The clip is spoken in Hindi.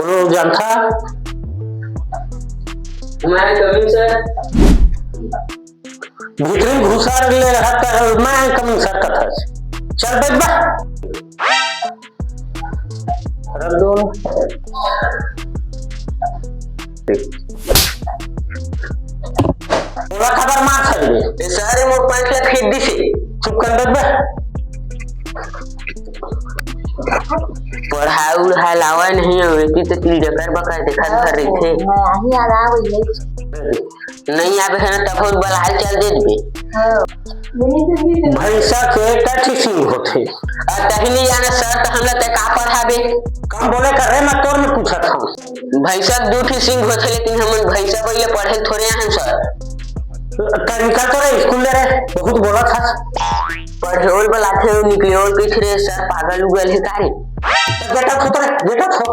कोनो जानता मैं कमिंग सर भीतरी घुसा ले रहता है मैं कमिंग सर कथा चल बैठ बा रख दो बोला खबर मार सकते सारे मोर 5 लाख खरीद दी से चुप कर बैठ बा पढ़ाई उढ़ाई लावा नहीं होती तो तिल जकर बकर देखा कर रही थे नहीं आ रहा वही नहीं आवे है ना तब बलहाल चल दे दे भैंसा के कथी सिंह होते तभी नहीं जाना सर तो हमरा ते का पढ़ाबे कम बोले कर रहे मैं तोर में पूछा था भैंसा दू ठी सिंह होते लेकिन हम भैंसा पहले पढ़े थोड़े हैं सर तरीका तो रे स्कूल ले रहे बहुत बोला था पढ़े और बलाथे निकले और कुछ रे सर पागल उगल है कारे बेटा खुद बेटा खो